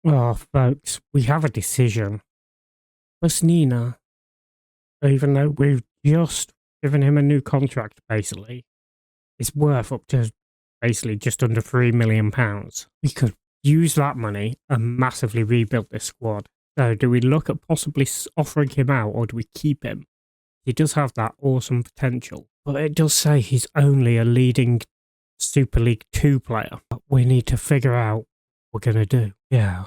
Oh, folks, we have a decision. Nina, even though we've just given him a new contract, basically, it's worth up to basically just under £3 million. We could use that money and massively rebuild this squad. So, do we look at possibly offering him out, or do we keep him? He does have that awesome potential, but it does say he's only a leading Super League 2 player. We need to figure out what we're going to do. Yeah.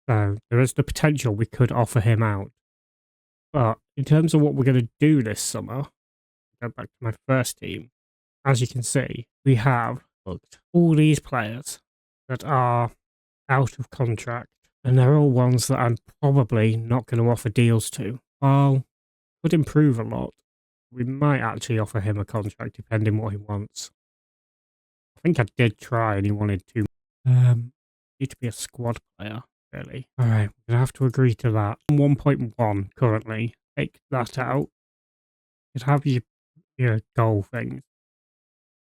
So there is the potential we could offer him out. But in terms of what we're going to do this summer, go back to my first team, as you can see, we have looked all these players that are out of contract, and they're all ones that I'm probably not going to offer deals to. While could improve a lot, we might actually offer him a contract depending what he wants. I think I did try and he wanted to need to be a squad player, really. Alright, we're gonna have to agree to that. 1.1 currently. Take that out. You'd have your goal things.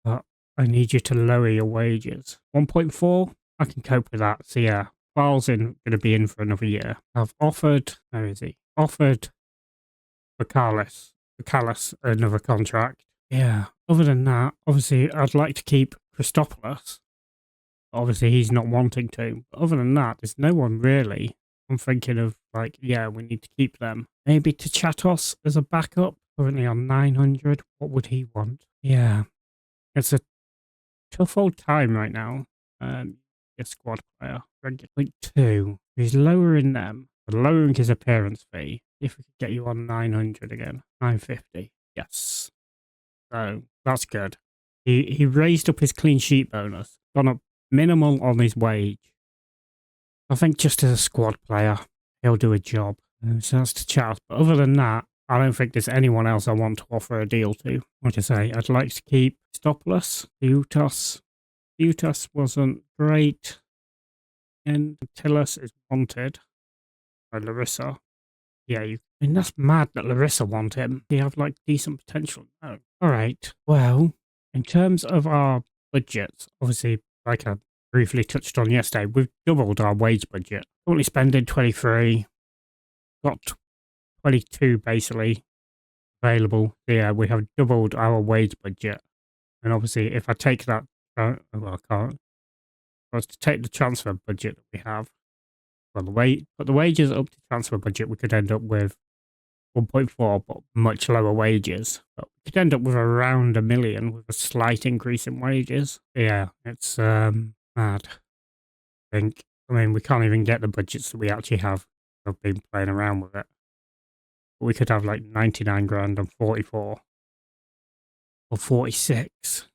But I need you to lower your wages. 1.4, I can cope with that. So yeah, File's gonna be in for another year. I've offered, where is he? Offered Bacalus another contract. Yeah. Other than that, obviously I'd like to keep Christopoulos. Obviously he's not wanting to. But other than that, there's no one really. I'm thinking of like, yeah, we need to keep them. Maybe to Chatos as a backup. Currently on 900. What would he want? Yeah. It's a tough old time right now. A squad player. 2. He's lowering them. Lowering his appearance fee. If we could get you on 900 again. 950. Yes. So that's good. He raised up his clean sheet bonus. Gone up minimal on his wage. I think just as a squad player, he'll do a job. So that's to Charles. But other than that, I don't think there's anyone else I want to offer a deal to. Like I say, I'd like to keep Stopoulos, Utas. Utas wasn't great. And Tillis is wanted by Larissa. Yeah, I mean, that's mad that Larissa want him. Do you have like decent potential? No. Alright, well, in terms of our budgets, obviously, like I briefly touched on yesterday, we've doubled our wage budget. Currently spending 23, got 22 basically available. So yeah, we have doubled our wage budget. And obviously, if I take that, well, I can't. If I was to take the transfer budget that we have, well, put the wages up to transfer budget, we could end up with 1.4, but much lower wages. But we could end up with around 1 million with a slight increase in wages. Yeah, it's mad. I think. I mean, we can't even get the budgets that we actually have. I've been playing around with it. But we could have like 99 grand and 44 or 46.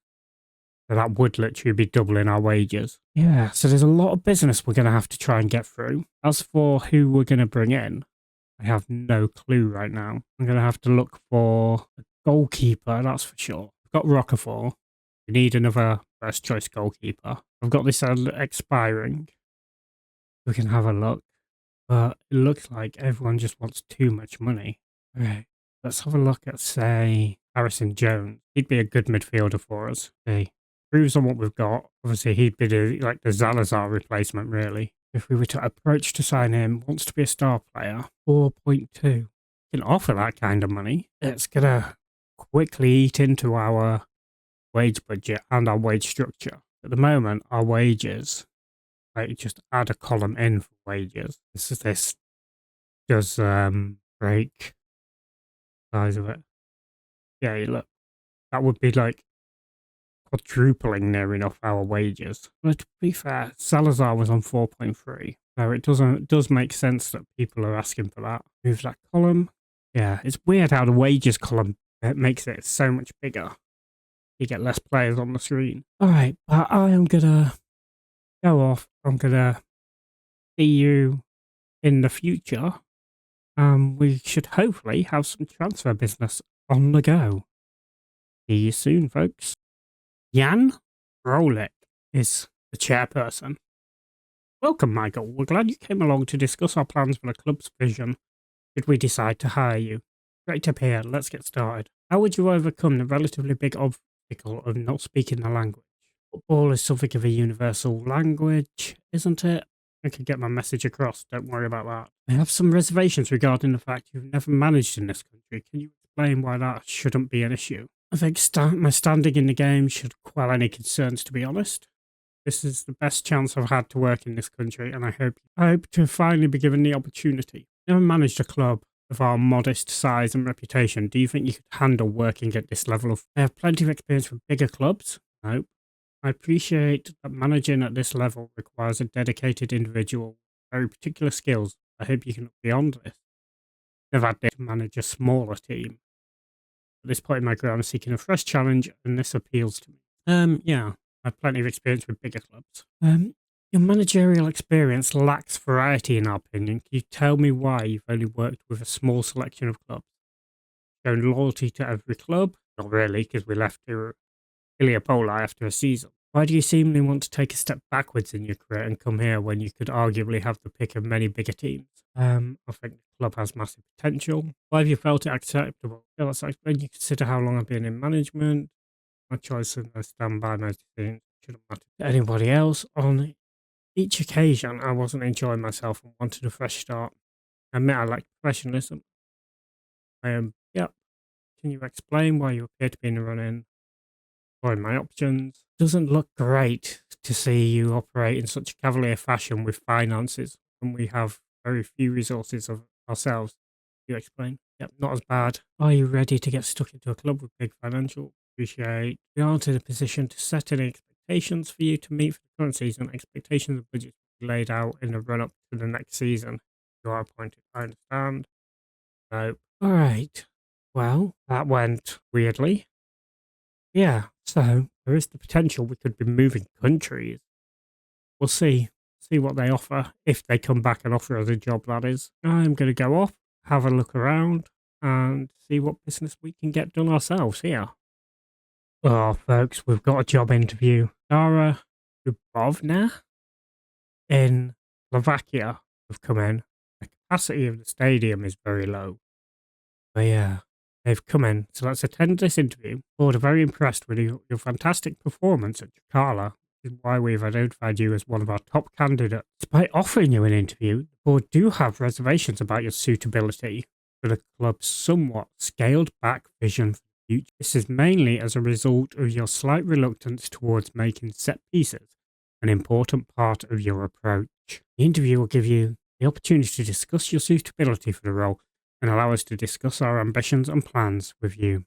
So that would literally be doubling our wages. Yeah, so there's a lot of business we're going to have to try and get through. As for who we're going to bring in, I have no clue right now. I'm going to have to look for a goalkeeper, that's for sure. I've got Rockefeller. We need another first choice goalkeeper. I've got this expiring. We can have a look. But it looks like everyone just wants too much money. Right, let's have a look at, say, Harrison Jones. He'd be a good midfielder for us. Okay. Proves on what we've got. Obviously, he'd be like the Salazar replacement, really. If we were to approach to sign him, wants to be a star player, 4.2. Can offer that kind of money. It's going to quickly eat into our wage budget and our wage structure. At the moment, our wages, like just add a column in for wages. This does break size of it. Yeah, look, that would be like quadrupling near enough our wages. But to be fair, Salazar was on 4.3. So it does make sense that people are asking for that. Move that column. Yeah, it's weird how the wages column makes it so much bigger. You get less players on the screen. Alright, but I am gonna go off. I'm gonna see you in the future. We should hopefully have some transfer business on the go. See you soon, folks. Jan Rolik is the chairperson. Welcome, Michael. We're glad you came along to discuss our plans for the club's vision should we decide to hire you. Great to hear. Let's get started. How would you overcome the relatively big obstacle of not speaking the language? Football is something of a universal language, isn't it? I could get my message across. Don't worry about that. I have some reservations regarding the fact you've never managed in this country. Can you explain why that shouldn't be an issue? I think my standing in the game should quell any concerns, to be honest. This is the best chance I've had to work in this country, and I hope to finally be given the opportunity. Never managed a club of our modest size and reputation. Do you think you could handle working at this level I have plenty of experience with bigger clubs. Nope. I appreciate that managing at this level requires a dedicated individual with very particular skills. I hope you can look beyond this. I've had to manage a smaller team. At this point in my career, I'm seeking a fresh challenge, and this appeals to me. Yeah, I have plenty of experience with bigger clubs. Your managerial experience lacks variety, in our opinion. Can you tell me why you've only worked with a small selection of clubs? Shown loyalty to every club? Not really, because we left to Iliopola after a season. Why do you seemingly want to take a step backwards in your career and come here when you could arguably have the pick of many bigger teams? I think the club has massive potential. Why have you felt it acceptable? Let's explain. You consider how long I've been in management. My choice and I stand by my decisions. Shouldn't matter to anybody else. On each occasion, I wasn't enjoying myself and wanted a fresh start. I admit I lack professionalism. Yep. Can you explain why you appear to be in the run-in? Exploring my options. Doesn't look great to see you operate in such a cavalier fashion with finances when we have very few resources of ourselves. You explain? Yep, not as bad. Are you ready to get stuck into a club with big financial? Appreciate. We aren't in a position to set any expectations for you to meet for the current season. Expectations and budgets will be laid out in the run-up to the next season. You are appointed. I understand. No. All right. Well, that went weirdly. Yeah, so there is the potential we could be moving countries. We'll see what they offer, if they come back and offer us a job, that is. I'm going to go off, have a look around, and see what business we can get done ourselves here. Oh, folks, we've got a job interview. Dara Dubovna in Slovakia have come in. The capacity of the stadium is very low. But yeah, they've come in, so let's attend this interview. The board are very impressed with your fantastic performance at Jakarta, which is why we've identified you as one of our top candidates. Despite offering you an interview, the board do have reservations about your suitability for the club's somewhat scaled-back vision for the future. This is mainly as a result of your slight reluctance towards making set pieces an important part of your approach. The interview will give you the opportunity to discuss your suitability for the role and allow us to discuss our ambitions and plans with you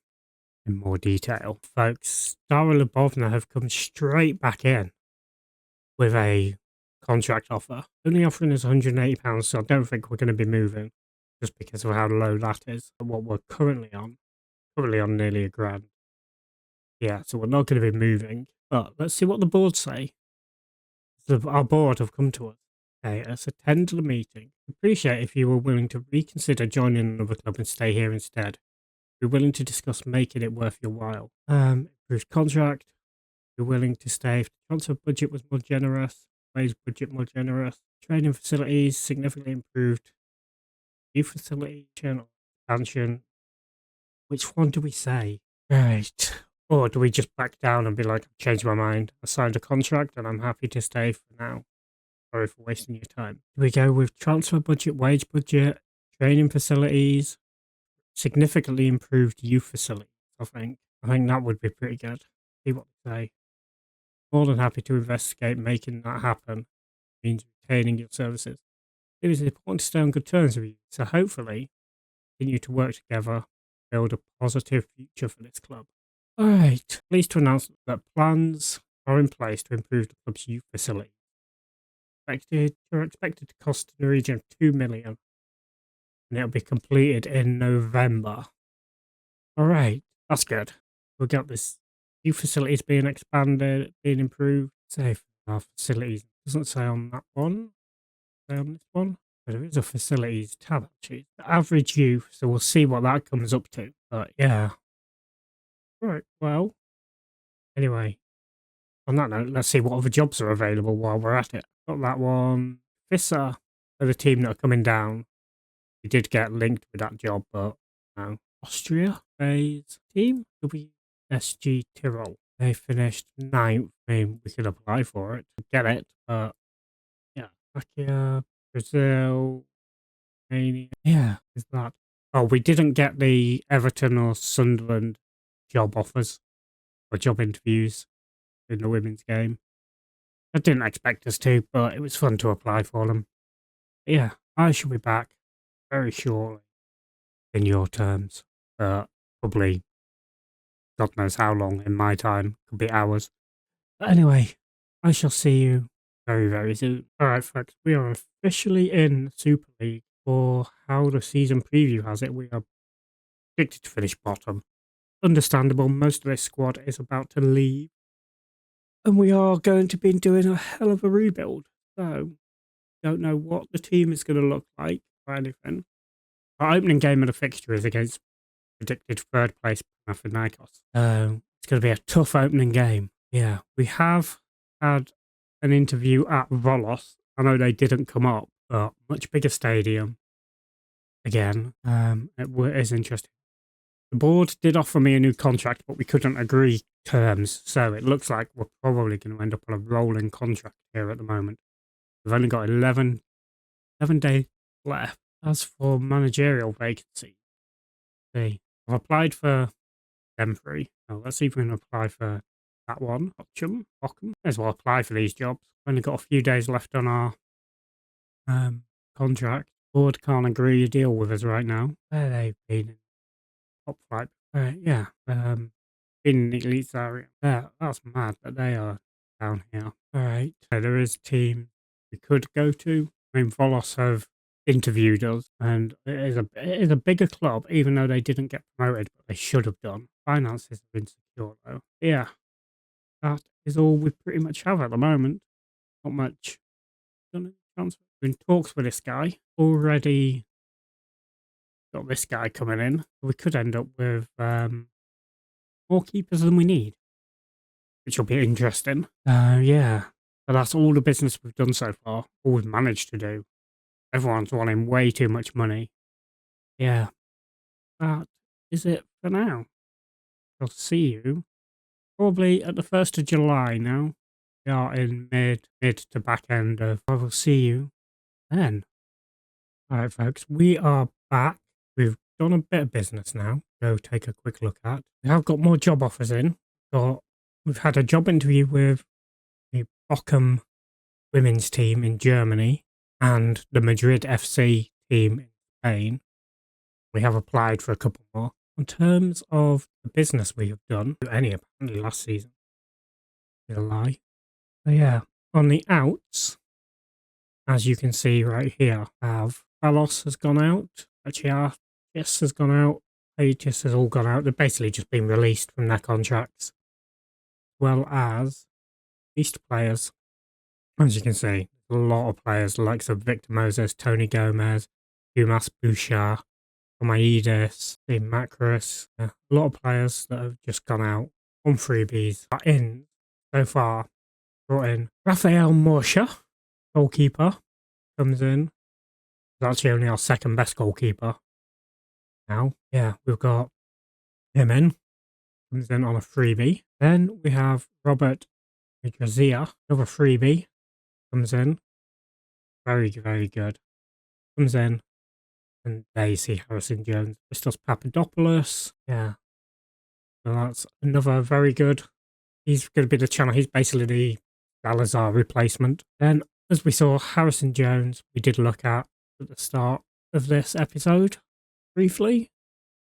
in more detail. Folks, Dara Lubovna have come straight back in with a contract offer, only offering us £180, so I don't think we're going to be moving just because of how low that is and what we're currently on nearly £1,000. Yeah, so we're not going to be moving, but let's see what the board say. So our board have come to us. Okay, let's attend the meeting. Appreciate if you were willing to reconsider joining another club and stay here instead. We're willing to discuss making it worth your while. Improved contract. You're willing to stay if the transfer budget was more generous, wage budget more generous, training facilities significantly improved, youth facility, channel expansion. Which one do we say? Right. Or do we just back down and be like, I've changed my mind. I signed a contract and I'm happy to stay for now. Sorry for wasting your time. Do we go with transfer budget, wage budget, training facilities, significantly improved youth facilities? I think that would be pretty good. See what they say. More than happy to investigate making that happen. Means retaining your services. It is important to stay on good terms with you. So hopefully, continue to work together, build a positive future for this club. All right. Pleased to announce that plans are in place to improve the club's youth facility. Are expected to cost in the region of $2 million, and it'll be completed in November. All right, that's good. We've got this new facilities being expanded, being improved. Say our facilities. It doesn't say on that one. Say on this one. But there is a facilities tab actually. The average youth, so we'll see what that comes up to. But yeah. Right, well. Anyway. On that note, let's see what other jobs are available while we're at it. Got that one. Fissa are the team that are coming down. We did get linked with that job, but no. Austria phase team? WSG Tyrol. They finished 9th. I mean, we could apply for it to get it, but yeah. Slovakia, Brazil, Romania. Yeah, is that? Oh, we didn't get the Everton or Sunderland job offers or job interviews in the women's game. I didn't expect us to, but it was fun to apply for them. But yeah, I shall be back very shortly in your terms, but probably God knows how long in my time, could be hours. But anyway, I shall see you very, very soon. Alright, folks, we are officially in Super League. For how the season preview has it, we are predicted to finish bottom. Understandable, most of this squad is about to leave. And we are going to be doing a hell of a rebuild. So, don't know what the team is going to look like or anything. Our opening game of the fixture is against predicted third place Panathinaikos. It's going to be a tough opening game. Yeah, we have had an interview at Volos. I know they didn't come up, but much bigger stadium. Again, it is interesting. The board did offer me a new contract, but we couldn't agree terms. So it looks like we're probably going to end up on a rolling contract here at the moment. We've only got 11 days left. As for managerial vacancy, I've applied for them three. Now, let's see if we can apply for that one. Ockham. May as well apply for these jobs. Only got a few days left on our contract. Board can't agree a deal with us right now. Where they've been in top flight. Yeah. Been in the elites area. Yeah, that's mad that they are down here. Alright. So there is a team we could go to. I mean, Volos have interviewed us, and it is a bigger club, even though they didn't get promoted, but they should have done. Finances have been secure though. Yeah, that is all we pretty much have at the moment. Not much. Done any transfer. We're in talks with this guy. Already got this guy coming in. We could end up with more keepers than we need, which will be interesting. Yeah, but that's all the business we've done so far. All we've managed to do. Everyone's wanting way too much money. Yeah, that is it for now. I'll see you probably at the 1st of July now. We are in mid to back end of. I will see you then. Alright, folks, we are back. We've done a bit of business now. Go take a quick look at. We have got more job offers in. We've had a job interview with the Bochum women's team in Germany and the Madrid FC team in Spain. We have applied for a couple more. In terms of the business we have done, any apparently last season, is a lie. So yeah, on the outs, as you can see right here, Valos has gone out, Achias has gone out, Aegis has all gone out. They've basically just been released from their contracts, as well as East players. As you can see, a lot of players, the likes of Victor Moses, Tony Gomez, Dumas Bouchard, Omaides, Steve Macros, a lot of players that have just gone out on freebies. Are in so far. Brought in Rafael Morsha, goalkeeper, comes in. He's actually only our second best goalkeeper now. Yeah, we've got him in. Comes in on a freebie. Then we have Robert Grazia, another freebie. Comes in. Very, very good. Comes in. And there you see Harrison Jones. Christos Papadopoulos. Yeah. So that's another very good. He's going to be the channel. He's basically the Salazar replacement. Then, as we saw, Harrison Jones, we did look at the start of this episode briefly.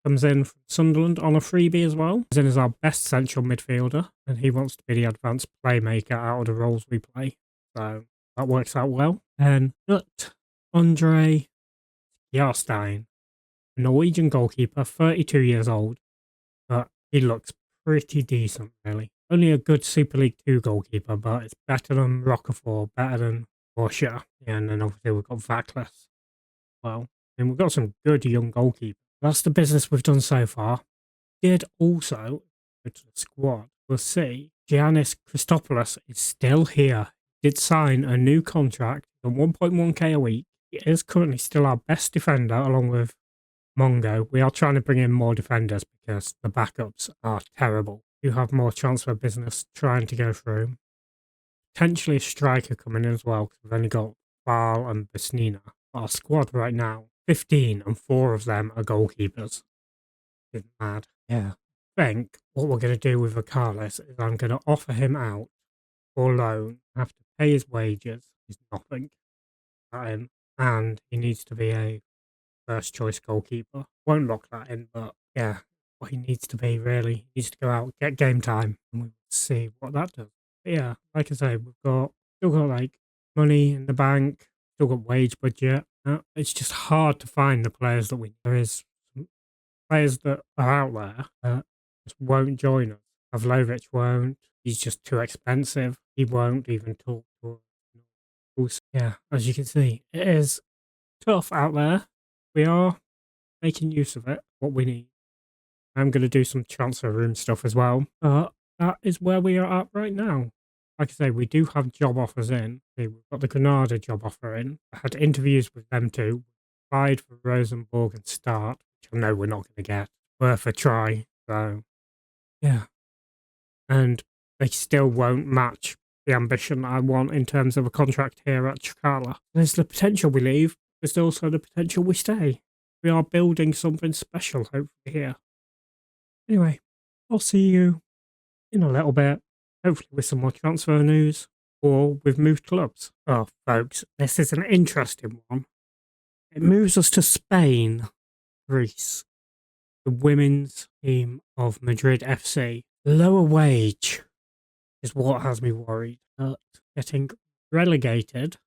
Comes in from Sunderland on a freebie as well. Comes in as our best central midfielder. And he wants to be the advanced playmaker out of the roles we play. So that works out well. And Nut Andre Jarstein, a Norwegian goalkeeper, 32 years old, but he looks pretty decent, really. Only a good Super League 2 goalkeeper, but it's better than Rockefeller, better than Porsche. Yeah, and then obviously we've got Vaklas. Well, and we've got some good young goalkeepers. That's the business we've done so far. Did also go to the squad. We'll see. Giannis Christopoulos is still here. Did sign a new contract on 1.1k a week. He is currently still our best defender, along with Mongo. We are trying to bring in more defenders because the backups are terrible. You have more transfer business trying to go through. Potentially a striker coming in as well, because we've only got Bal and Besnina. Our squad right now, 15, and 4 of them are goalkeepers. It's mad. Yeah. I think what we're going to do with Vicalis is I'm going to offer him out for loan. I have to pay his wages. He's nothing. And he needs to be a first choice goalkeeper. Won't lock that in, but yeah, what he needs to be really. He needs to go out, get game time, and we'll see what that does. But yeah, like I say, still got like money in the bank, still got wage budget. It's just hard to find the players that there is some players that are out there that just won't join us. Pavlovic won't. He's just too expensive. He won't even talk to us. Yeah, as you can see, it is tough out there. We are making use of it, what we need. I'm going to do some transfer room stuff as well. That is where we are at right now. Like I say, we do have job offers in. We've got the Granada job offer in. I had interviews with them too. Applied for Rosenborg and Start, which I know we're not going to get. Worth a try. So, yeah. And they still won't match the ambition I want in terms of a contract here at Chikala. There's the potential we leave. There's also the potential we stay. We are building something special, hopefully, here. Anyway, I'll see you in a little bit, hopefully with some more transfer news, or we've moved clubs. Oh, folks, this is an interesting one. It moves us to Spain, Greece, the women's team of Madrid FC. Lower wage is what has me worried. Getting relegated.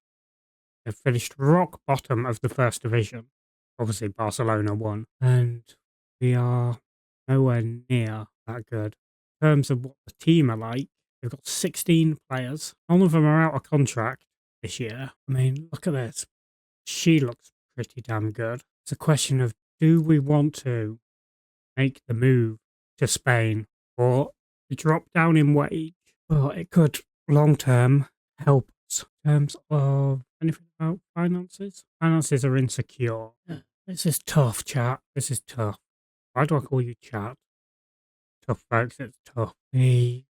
They've finished rock bottom of the first division. Obviously, Barcelona won, and we are nowhere near that good. In terms of what the team are like, they've got 16 players. None of them are out of contract this year. I mean, look at this. She looks pretty damn good. It's a question of, do we want to make the move to Spain or drop down in wage? Well, it could long-term help us in terms of anything about finances. Finances are insecure. This is tough, chat. This is tough. Why do I call you chat? Tough, folks. It's tough. We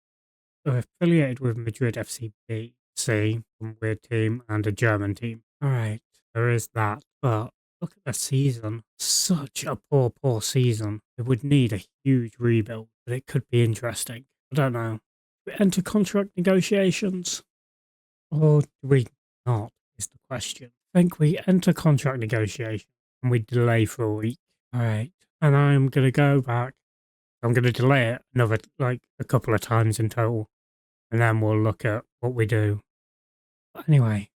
are affiliated with Madrid FCB, some weird team, and a German team. All right, there is that. But look at the season. Such a poor season. It would need a huge rebuild, but it could be interesting. I don't know. Do we enter contract negotiations? Or do we not, is the question. I think we enter contract negotiations and we delay for a week. All right. And I'm going to go back. I'm going to delay it another, a couple of times in total. And then we'll look at what we do. But anyway,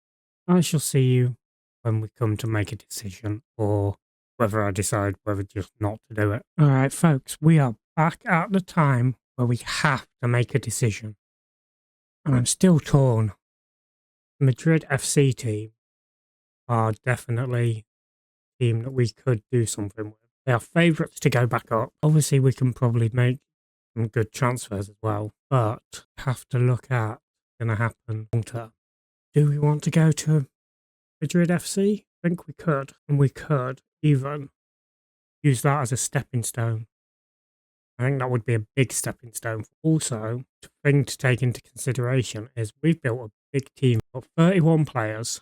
I shall see you when we come to make a decision, or whether I decide whether just not to do it. All right, folks, we are back at the time where we have to make a decision. And I'm still torn. The Madrid FC team are definitely a team that we could do something with. They are favourites to go back up. Obviously, we can probably make some good transfers as well, but have to look at what's going to happen long term. Do we want to go to Madrid FC? I think we could, and we could even use that as a stepping stone. I think that would be a big stepping stone. Also, the thing to take into consideration is we've built a big team. We've got 31 players.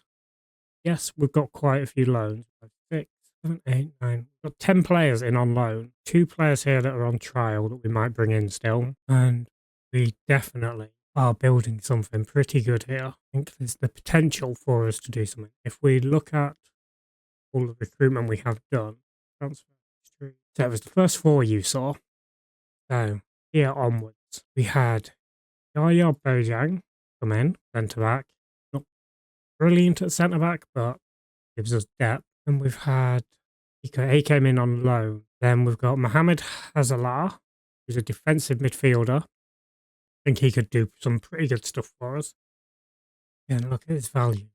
Yes, we've got quite a few loans. 6, 7, 8, 9. We've got 10 players in on loan. 2 players here that are on trial that we might bring in still. And we definitely are building something pretty good here. I think there's the potential for us to do something. If we look at all the recruitment we have done, transfer history. So it was the first 4 you saw. So here onwards, we had Yaya Bojang come in, centre back. Not brilliant at centre back, but gives us depth. And we've had, he came in on loan. Then we've got Mohamed Hazala, who's a defensive midfielder. I think he could do some pretty good stuff for us. And look at his value.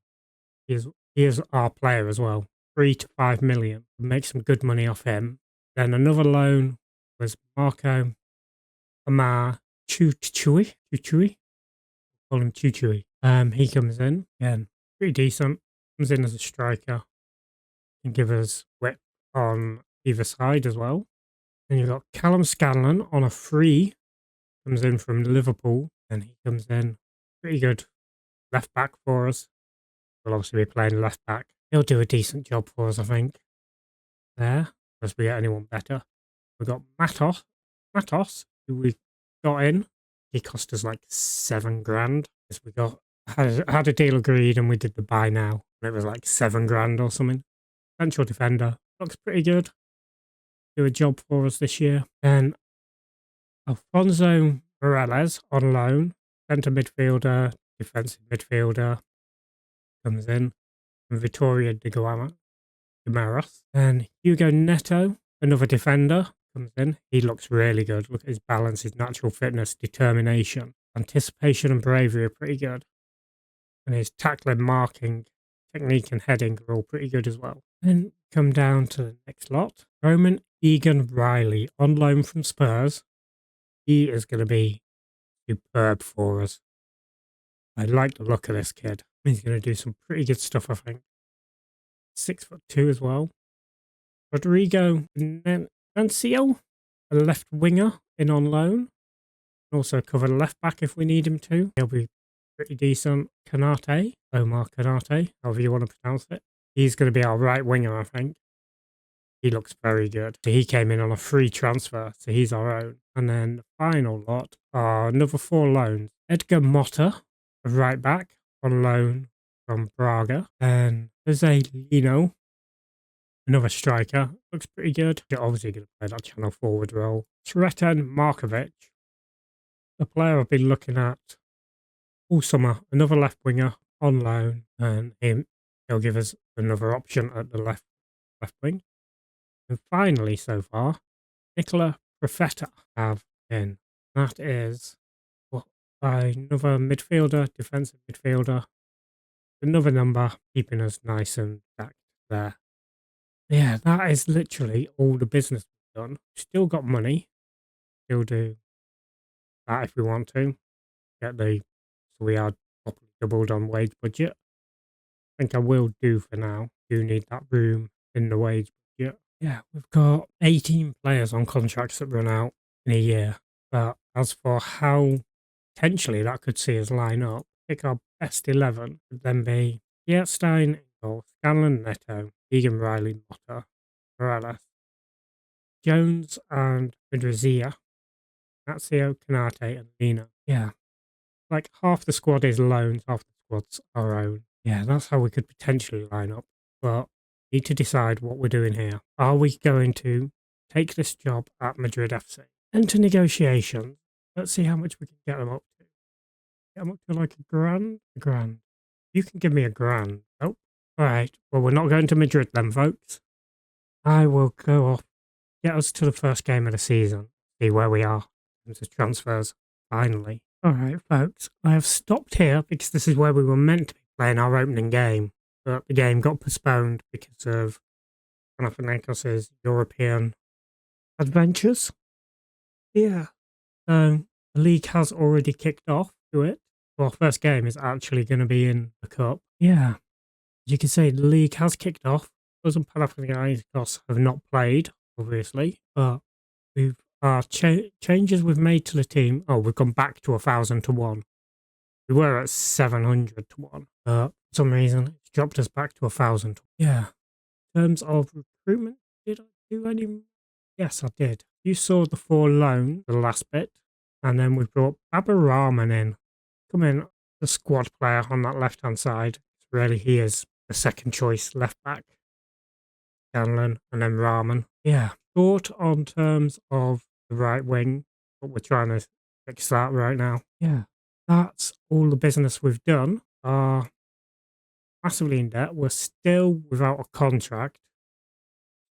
He is our player as well. 3 to 5 million. Make some good money off him. Then another loan was Marco Amar Chuchui. Call him Chuchui. He comes in. Again, pretty decent. Comes in as a striker. Can give us width on either side as well. Then you've got Callum Scanlon on a free. Comes in from Liverpool. And he comes in pretty good left back for us. will obviously be playing left back. He'll do a decent job for us, I think. There, unless we get anyone better. We've got Matos, who we got in. He cost us like $7 grand. Because we had a deal agreed and we did the buy now. And it was like $7 grand or something. Central defender. Looks pretty good. Do a job for us this year. Then Alfonso Morales on loan. Centre midfielder, defensive midfielder. Comes in. And Vittoria de Guimaras. And Hugo Neto, another defender, comes in. He looks really good. Look at his balance, his natural fitness, determination. Anticipation and bravery are pretty good. And his tackling, marking, technique and heading are all pretty good as well. Then come down to the next lot. Roman Egan Riley on loan from Spurs. He is going to be superb for us. I like the look of this kid. He's going to do some pretty good stuff, I think. 6'2" as well. Rodrigo Nancio, a left winger in on loan. Also cover left back if we need him to. He'll be pretty decent. Omar Kanate, however you want to pronounce it. He's going to be our right winger, I think. He looks very good. So he came in on a free transfer, so he's our own. And then the final lot are another 4 loans. Edgar Motta, a right back, on loan from Braga. And Jose Lino, another striker. Looks pretty good. You're obviously going to play that channel forward role. Sreten Markovic, a player I've been looking at all summer. Another left winger on loan. And he'll give us another option at the left wing. And finally, so far, Nicola Profeta have in. That is by another midfielder, defensive midfielder. Another number, keeping us nice and stacked there. Yeah, that is literally all the business we've done. Still got money. Still do that if we want to. So we are properly doubled on wage budget. I think I will do for now. Do need that room in the wage budget. Yeah, we've got 18 players on contracts that run out in a year. But as for how potentially that could see us line up, pick our best 11 would then be Stein, Scanlon, Neto, Egan Riley, Motta, Morales, Jones and Medrazia, Nazio, Kanate and Lina. Yeah, like half the squad is loans, half the squad's our own. Yeah, that's how we could potentially line up. But need to decide what we're doing here. Are we going to take this job at Madrid FC? Enter negotiations. Let's see how much we can get them up to. Get them up to like $1,000? $1,000. You can give me $1,000. Oh, alright. Well, we're not going to Madrid then, folks. I will go off, get us to the first game of the season. See where we are in terms of transfers, finally. Alright, folks. I have stopped here because this is where we were meant to be playing our opening game. But the game got postponed because of Panathinaikos' European adventures. Yeah. So the league has already kicked off to it. Our first game is actually going to be in the cup. Yeah. As you can see, the league has kicked off. Us and Panathinaikos have not played, obviously. But our changes we've made to the team. Oh, we've gone back to 1,000 to 1. We were at 700 to 1. But for some reason, it's dropped us back to 1,000. Yeah. In terms of recruitment, did I do any? Yes, I did. You saw the 4 loans, the last bit. And then we brought Baba Rahman in. Come in, the squad player on that left-hand side. Really, he is the second choice left back. Scanlon and then Rahman. Yeah. Short on terms of the right wing, but we're trying to fix that right now. Yeah. That's all the business we've done. Massively in debt. We're still without a contract.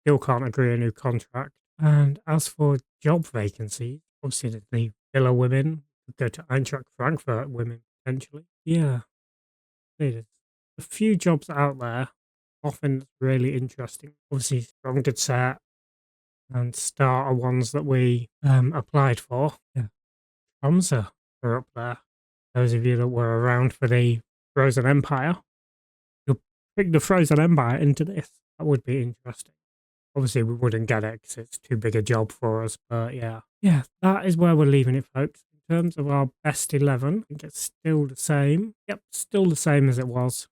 Still can't agree a new contract. And as for job vacancies, obviously the Villa women could go to Eintracht Frankfurt women potentially. Yeah. There's a few jobs out there. Often really interesting. Obviously, Strong Good Set and Starter ones that we applied for. Yeah. Tromsø are up there. Those of you that were around for the Frozen Empire, you'll pick the Frozen Empire into this. That would be interesting. Obviously, we wouldn't get it because it's too big a job for us, but yeah. Yeah, that is where we're leaving it, folks. In terms of our best 11, I think it's still the same. Yep, still the same as it was.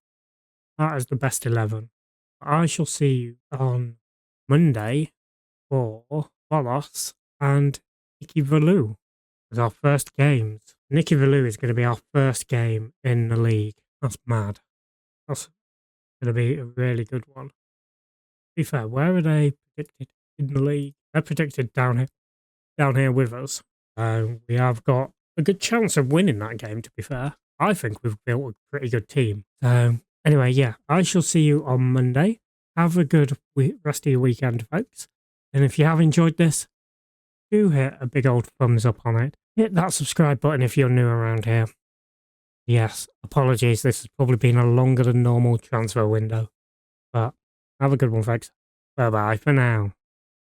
that is the best 11. I shall see you on Monday for Bolos and Nicky Valou as our first games. Nicky Valou is going to be our first game in the league. That's mad. That's going to be a really good one. To be fair, where are they predicted in the league? They're predicted down here with us. We have got a good chance of winning that game, to be fair. I think we've built a pretty good team. Anyway, yeah, I shall see you on Monday. Have a good rest of your weekend, folks. And if you have enjoyed this, do hit a big old thumbs up on it. Hit that subscribe button if you're new around here. Yes, apologies, this has probably been a longer than normal transfer window. But have a good one, folks. Bye-bye for now.